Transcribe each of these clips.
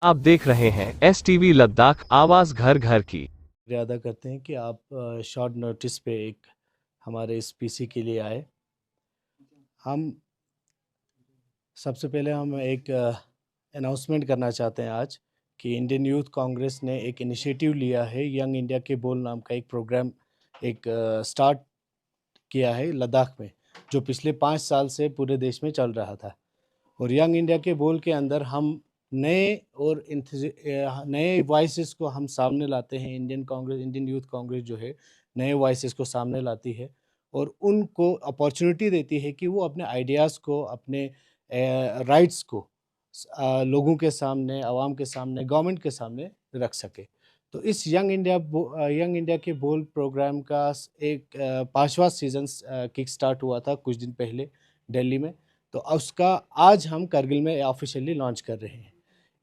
आप देख रहे हैं STV लद्दाख, आवाज घर घर की। शुक्रिया अदा करते हैं कि आप शॉर्ट नोटिस पे एक हमारे इस पीसी के लिए आए। हम सबसे पहले हम एक अनाउंसमेंट करना चाहते हैं आज कि इंडियन यूथ कांग्रेस ने एक इनिशिएटिव लिया है, यंग इंडिया के बोल नाम का एक प्रोग्राम एक स्टार्ट किया है लद्दाख में, जो पिछले 5 साल से पूरे देश में चल रहा था। और यंग इंडिया के बोल के अंदर हम नए और नए वॉइसेस को हम सामने लाते हैं। इंडियन यूथ कांग्रेस जो है नए वॉइसेस को सामने लाती है और उनको अपॉर्चुनिटी देती है कि वो अपने आइडियाज़ को, अपने राइट्स को लोगों के सामने, आवाम के सामने, गवर्नमेंट के सामने रख सके। तो इस यंग इंडिया के बोल प्रोग्राम का एक 5वां सीज़न किक स्टार्ट हुआ था कुछ दिन पहले दिल्ली में। तो उसका आज हम करगिल में ऑफिशियली लॉन्च कर रहे हैं।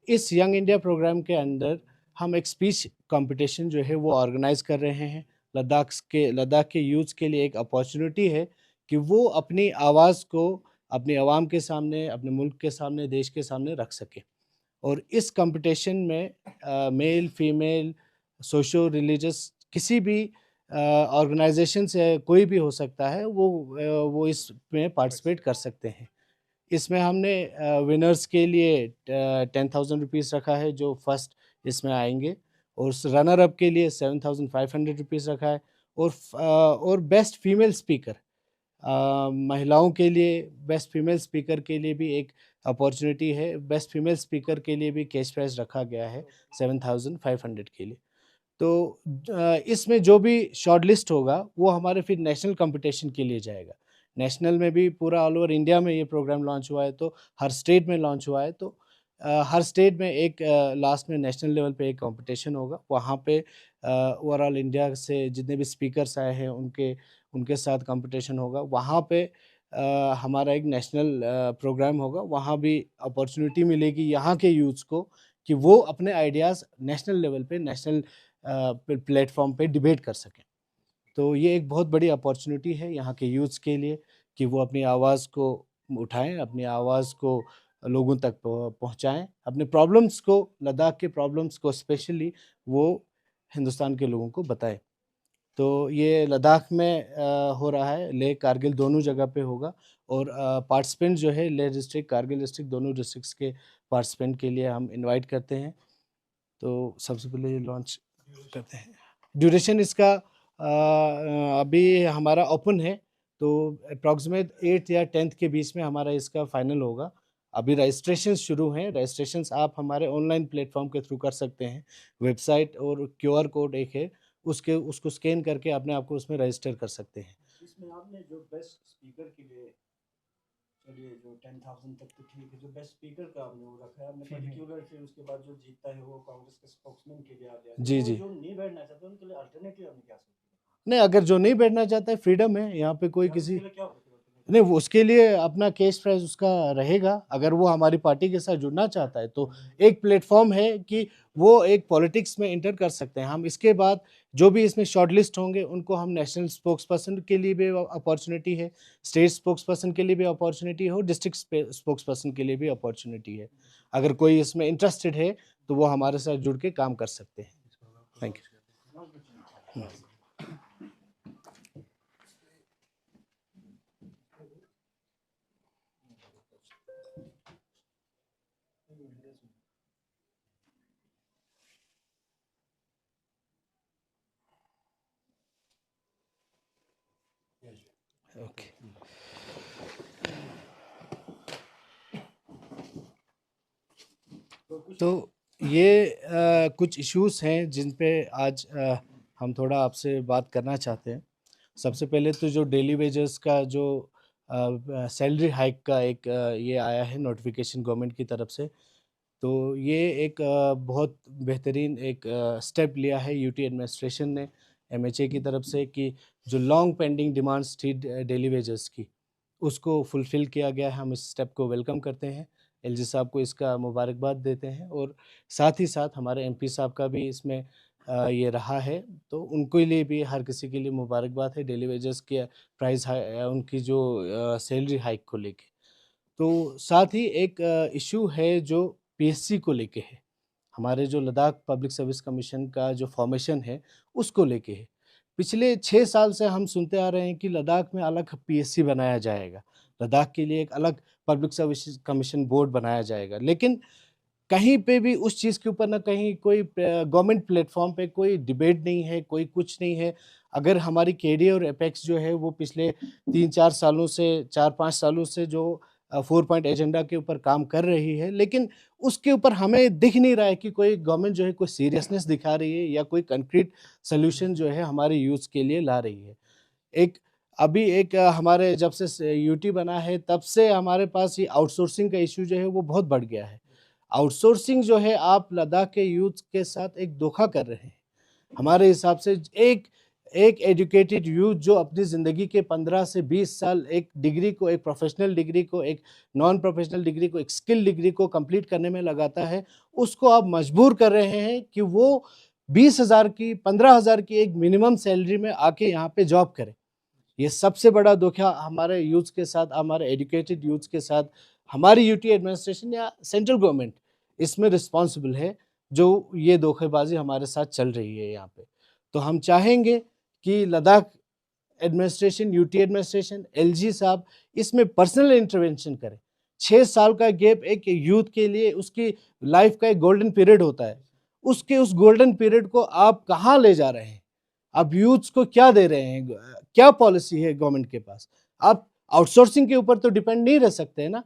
इस यंग इंडिया प्रोग्राम के अंदर हम एक स्पीच कंपटीशन जो है वो ऑर्गेनाइज कर रहे हैं। लद्दाख के यूथ के लिए एक अपॉर्चुनिटी है कि वो अपनी आवाज़ को अपनी आवाम के सामने, अपने मुल्क के सामने, देश के सामने रख सके। और इस कंपटीशन में मेल, फीमेल, सोशो रिलीजियस किसी भी ऑर्गेनाइजेशन से कोई भी हो सकता है, वो इसमें पार्टिसिपेट कर सकते हैं। इसमें हमने विनर्स के लिए 10,000 रुपीज़ रखा है जो फर्स्ट इसमें आएंगे, और रनर अप के लिए 7,500 रुपीज़ रखा है। और बेस्ट फीमेल स्पीकर, महिलाओं के लिए बेस्ट फीमेल स्पीकर के लिए भी एक अपॉर्चुनिटी है। बेस्ट फीमेल स्पीकर के लिए भी कैश प्राइज़ रखा गया है 7,500 के लिए। तो इसमें जो भी शॉर्ट लिस्ट होगा वो हमारे फिर नेशनल कंपटीशन के लिए जाएगा। नेशनल में भी पूरा ऑल ओवर इंडिया में ये प्रोग्राम लॉन्च हुआ है, तो हर स्टेट में लॉन्च हुआ है। तो हर स्टेट में एक लास्ट में नेशनल लेवल पे एक कंपटीशन होगा। वहाँ पे ओवरऑल इंडिया से जितने भी स्पीकर्स आए हैं उनके उनके साथ कंपटीशन होगा। वहाँ पे हमारा एक नेशनल प्रोग्राम होगा। वहाँ भी अपॉर्चुनिटी मिलेगी यहाँ के यूथ्स को कि वो अपने आइडियाज़ नेशनल लेवल पे, नेशनल प्लेटफॉर्म पे डिबेट कर सकें। तो ये एक बहुत बड़ी अपॉर्चुनिटी है यहाँ के यूथ्स के लिए कि वो अपनी आवाज़ को उठाएं, अपनी आवाज़ को लोगों तक पहुँचाएं, अपने प्रॉब्लम्स को, लद्दाख के प्रॉब्लम्स को स्पेशली वो हिंदुस्तान के लोगों को बताएं। तो ये लद्दाख में हो रहा है, लेह कारगिल दोनों जगह पे होगा। और पार्टिसिपेंट जो है लेह डिस्ट्रिक्ट, कारगिल डिस्ट्रिक्ट, दोनों डिस्ट्रिक्ट्स के पार्टिसिपेंट के लिए हम इनवाइट करते हैं। तो सबसे पहले ये लॉन्च करते हैं। ड्यूरेशन इसका अभी हमारा ओपन है, तो अप्रॉक्सीमेट 8 या 10 के बीच में हमारा इसका फाइनल होगा। अभी रजिस्ट्रेशन शुरू हैं। रजिस्ट्रेशंस आप हमारे ऑनलाइन प्लेटफॉर्म के थ्रू कर सकते हैं। वेबसाइट और क्यूआर कोड एक है, उसको स्कैन करके अपने आप को उसमें रजिस्टर कर सकते हैं। इसमें आपने जो बेस्ट स्पीकर के लिए, चलिए जो 10,000 तक तो ठीक है, जो बेस्ट स्पीकर का आपने वो रखा है, आपने पर्टिकुलर फिर उसके बाद जो जीतता है वो कांग्रेस के स्पोक्समैन के लिए आ गया। जी तो जी। जो नहीं बैठना चाहते उनके लिए अल्टरनेटिव आपने क्या सोचा? नहीं, अगर जो नहीं बैठना चाहता है, फ्रीडम है यहाँ पे, कोई यार किसी उसके लिए क्या होता है? नहीं, वो उसके लिए अपना कैश प्राइस उसका रहेगा। अगर वो हमारी पार्टी के साथ जुड़ना चाहता है तो एक प्लेटफॉर्म है कि वो एक पॉलिटिक्स में इंटर कर सकते हैं। हम इसके बाद जो भी इसमें शॉर्ट लिस्ट होंगे उनको हम नेशनल स्पोक्स पर्सन के लिए भी अपॉर्चुनिटी है, स्टेट स्पोक्स पर्सन के लिए भी अपॉर्चुनिटी है और डिस्ट्रिक्ट स्पोक्स पर्सन के लिए भी अपॉर्चुनिटी है। अगर कोई इसमें इंटरेस्टेड है तो वो हमारे साथ जुड़ के काम कर सकते हैं। Thank you. ओके। तो ये कुछ इश्यूज हैं जिन पे आज हम थोड़ा आपसे बात करना चाहते हैं। सबसे पहले तो जो डेली वेजेस का जो सैलरी हाइक का एक ये आया है नोटिफिकेशन गवर्नमेंट की तरफ से। तो ये एक बहुत बेहतरीन एक स्टेप लिया है यूटी एडमिनिस्ट्रेशन ने, एमएचए की तरफ से, कि जो लॉन्ग पेंडिंग डिमांड्स थी डेली वेजेस की, उसको फुलफ़िल किया गया है। हम इस स्टेप को वेलकम करते हैं। एलजी साहब को इसका मुबारकबाद देते हैं, और साथ ही साथ हमारे एमपी साहब का भी इसमें ये रहा है, तो उनके लिए भी, हर किसी के लिए मुबारकबाद है डेली वेजेस के प्राइस उनकी जो सैलरी हाइक को लेके। तो साथ ही एक इश्यू है जो पीएससी को लेके है। हमारे जो लद्दाख पब्लिक सर्विस कमीशन का जो फॉर्मेशन है उसको लेके है। पिछले 6 साल से हम सुनते आ रहे हैं कि लद्दाख में अलग पीएससी बनाया जाएगा, लद्दाख के लिए एक अलग पब्लिक सर्विस कमीशन बोर्ड बनाया जाएगा, लेकिन कहीं पे भी उस चीज़ के ऊपर ना कहीं कोई गवर्नमेंट प्लेटफॉर्म पे कोई डिबेट नहीं है, कोई कुछ नहीं है। अगर हमारी केडी और एपेक्स जो है वो पिछले 3-4 सालों से 4-5 सालों से जो 4 पॉइंट एजेंडा के ऊपर काम कर रही है, लेकिन उसके ऊपर हमें दिख नहीं रहा है कि कोई गवर्नमेंट जो है कोई सीरियसनेस दिखा रही है या कोई कंक्रीट सॉल्यूशन जो है हमारे यूथ के लिए ला रही है। एक अभी एक हमारे जब से यूटी बना है तब से हमारे पास ये आउटसोर्सिंग का इश्यू जो है वो बहुत बढ़ गया है। आउटसोर्सिंग जो है आप लद्दाख के यूथ के साथ एक धोखा कर रहे हैं। हमारे हिसाब से एक एजुकेटेड यूथ जो अपनी ज़िंदगी के 15 से 20 साल एक डिग्री को, एक प्रोफेशनल डिग्री को, एक नॉन प्रोफेशनल डिग्री को, एक स्किल डिग्री को कंप्लीट करने में लगाता है, उसको आप मजबूर कर रहे हैं कि वो 20,000 की, 15,000 की एक मिनिमम सैलरी में आके यहाँ पे जॉब करे। ये सबसे बड़ा धोखा हमारे यूथ के साथ, हमारे एजुकेटेड यूथ के साथ हमारी यूटी एडमिनिस्ट्रेशन या सेंट्रल गवर्नमेंट इसमें रिस्पॉन्सिबल है, जो ये धोखेबाजी हमारे साथ चल रही है यहाँ पे। तो हम चाहेंगे कि Ladakh administration, UT administration, LG साहब इसमें पर्सनल इंटरवेंशन करें। 6 साल का गैप एक यूथ के लिए उसकी लाइफ का एक गोल्डन पीरियड होता है। उसके उस गोल्डन पीरियड को आप कहाँ ले जा रहे हैं? आप यूथ्स को क्या दे रहे हैं? क्या पॉलिसी है गवर्नमेंट के पास? आप आउटसोर्सिंग के ऊपर तो डिपेंड नहीं रह सकते हैं ना।